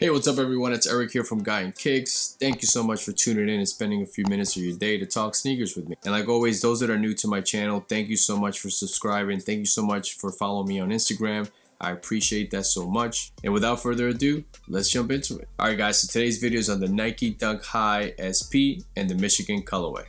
Hey, what's up everyone? It's Eric here from Guy and Kicks. Thank you so much for tuning in and spending a few minutes of your day to talk sneakers with me. And like always, those that are new to my channel, thank you so much for subscribing. Thank you so much for following me on Instagram. I appreciate that so much. And without further ado, let's jump into it. Alright guys, so today's video is on the Nike Dunk High SP and the Michigan colorway.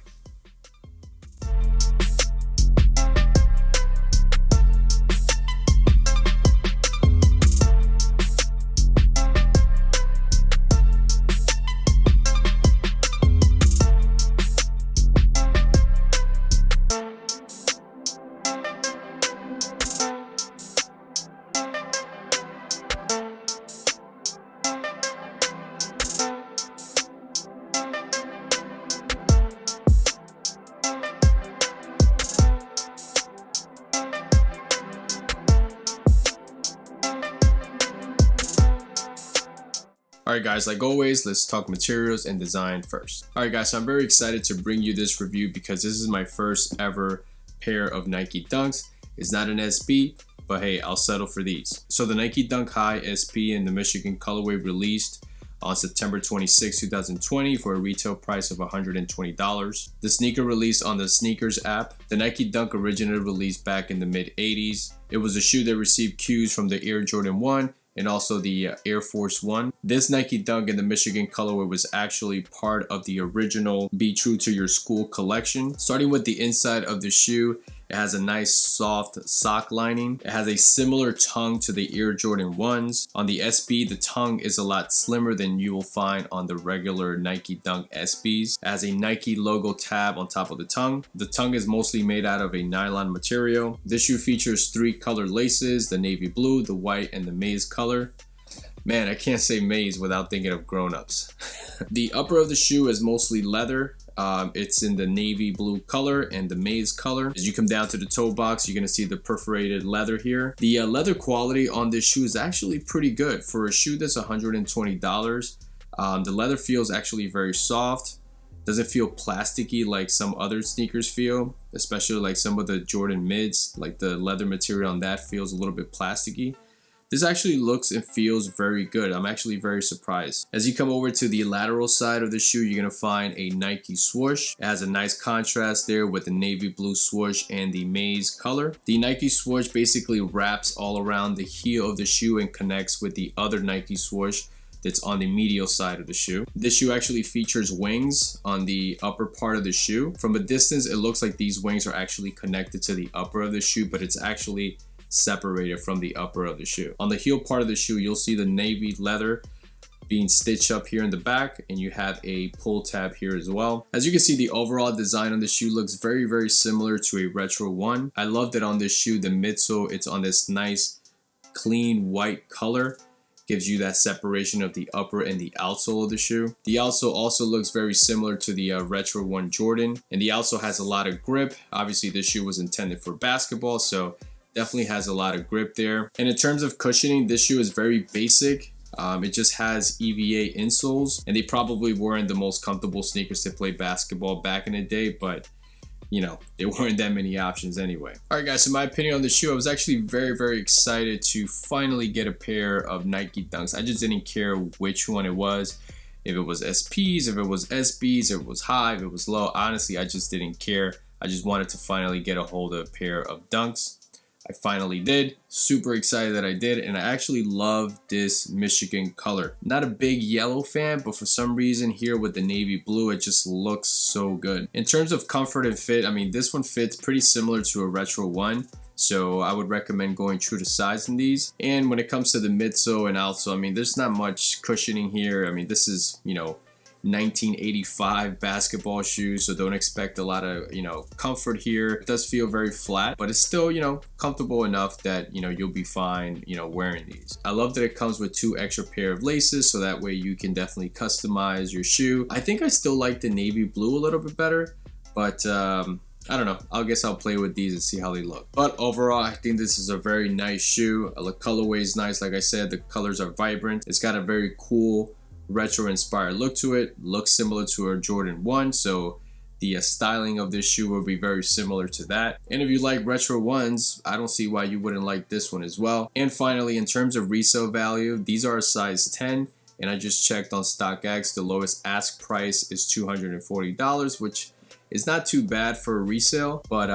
Alright guys, like always, let's talk materials and design first. Alright guys, so I'm very excited to bring you this review because this is my first ever pair of Nike Dunks. It's not an SB, but hey, I'll settle for these. So the Nike Dunk High SP in the Michigan colorway released on September 26, 2020 for a retail price of $120. The sneaker released on the Sneakers app. The Nike Dunk originally released back in the mid-80s. It was a shoe that received cues from the Air Jordan 1 and also the Air Force 1. This Nike Dunk in the Michigan colorway was actually part of the original Be True to Your School collection. Starting with the inside of the shoe, it has a nice soft sock lining. It has a similar tongue to the Air Jordan 1s. On the SB, the tongue is a lot slimmer than you will find on the regular Nike Dunk SBs. It has a Nike logo tab on top of the tongue. The tongue is mostly made out of a nylon material. This shoe features 3 colored laces, the navy blue, the white, and the maize color. Man, I can't say maize without thinking of grown-ups. The upper of the shoe is mostly leather. It's in the navy blue color and the maize color. As you come down to the toe box, you're going to see the perforated leather here. The leather quality on this shoe is actually pretty good. For a shoe that's $120, the leather feels actually very soft. Doesn't feel plasticky like some other sneakers feel, especially like some of the Jordan mids. Like the leather material on that feels a little bit plasticky. This actually looks and feels very good. I'm actually very surprised. As you come over to the lateral side of the shoe, you're going to find a Nike swoosh. It has a nice contrast there with the navy blue swoosh and the maize color. The Nike swoosh basically wraps all around the heel of the shoe and connects with the other Nike swoosh that's on the medial side of the shoe. This shoe actually features wings on the upper part of the shoe. From a distance, it looks like these wings are actually connected to the upper of the shoe, but it's actually separated from the upper of the shoe. On the heel part of the shoe, you'll see the navy leather being stitched up here in the back, and you have a pull tab here as well. As you can see, the overall design on the shoe looks very similar to a retro one. I love that on this shoe, the midsole, it's on this nice clean white color. Gives you that separation of the upper and the outsole of the shoe. The outsole also looks very similar to the Retro 1 Jordan, and the outsole has a lot of grip. Obviously, this shoe was intended for basketball, so definitely has a lot of grip there. And in terms of cushioning, this shoe is very basic. It just has EVA insoles, and they probably weren't the most comfortable sneakers to play basketball back in the day, but you know, there weren't that many options anyway. Alright guys, so my opinion on the shoe, I was actually very excited to finally get a pair of Nike Dunks. I just didn't care which one it was. If it was SPs, if it was SBs, if it was high, if it was low. Honestly, I just didn't care. I just wanted to finally get a hold of a pair of Dunks. I finally did. Super excited that I did, and I actually love this Michigan color. Not a big yellow fan, but for some reason here with the navy blue, it just looks so good. In terms of comfort and fit, I mean, this one fits pretty similar to a retro one, so I would recommend going true to size in these. And when it comes to the midsole and outsole, I mean, there's not much cushioning here. I mean, this is, you know, 1985 basketball shoes, so don't expect a lot of, you know, comfort here. It does feel very flat, but it's still, you know, comfortable enough that, you know, you'll be fine, you know, wearing these. I love that it comes with 2 extra pair of laces, so that way you can definitely customize your shoe. I think I still like the navy blue a little bit better, but I don't know. I guess I'll play with these and see how they look. But overall, I think this is a very nice shoe. The colorway is nice. Like I said, the colors are vibrant. It's got a very cool retro inspired look to it. Looks similar to a Jordan 1, so the styling of this shoe will be very similar to that. And if you like retro ones, I don't see why you wouldn't like this one as well. And finally, in terms of resale value, these are a size 10 and I just checked on StockX. The lowest ask price is $240, which is not too bad for a resale. But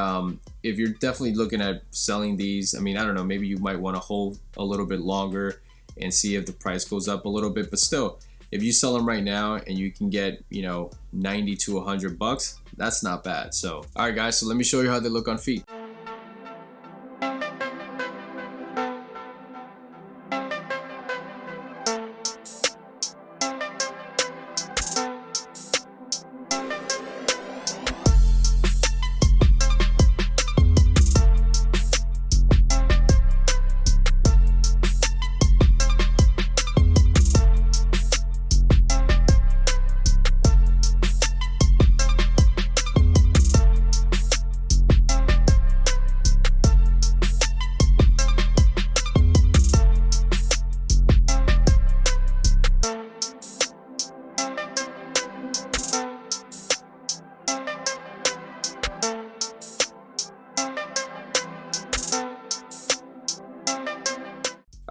if you're definitely looking at selling these, I mean, I don't know, maybe you might want to hold a little bit longer and see if the price goes up a little bit. But still, if you sell them right now and you can get, you know, 90 to 100 bucks, that's not bad. So, all right, guys, so let me show you how they look on feet.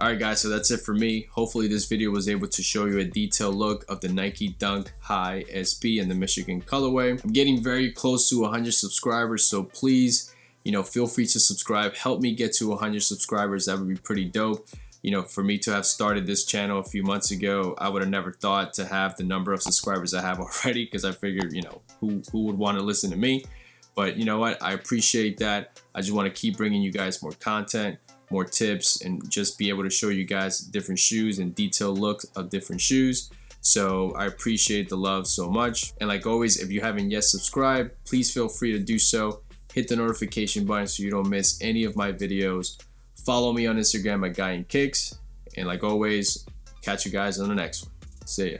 Alright guys, so that's it for me. Hopefully this video was able to show you a detailed look of the Nike Dunk High SB and the Michigan colorway. I'm getting very close to 100 subscribers, so please, you know, feel free to subscribe. Help me get to 100 subscribers. That would be pretty dope. You know, for me to have started this channel a few months ago, I would have never thought to have the number of subscribers I have already, because I figured, you know, who would want to listen to me? But you know what? I appreciate that. I just want to keep bringing you guys more content, more tips, and just be able to show you guys different shoes and detailed looks of different shoes. So I appreciate the love so much. And like always, if you haven't yet subscribed, please feel free to do so. Hit the notification button so you don't miss any of my videos. Follow me on Instagram at Guy and Kicks. And like always, catch you guys on the next one. See ya.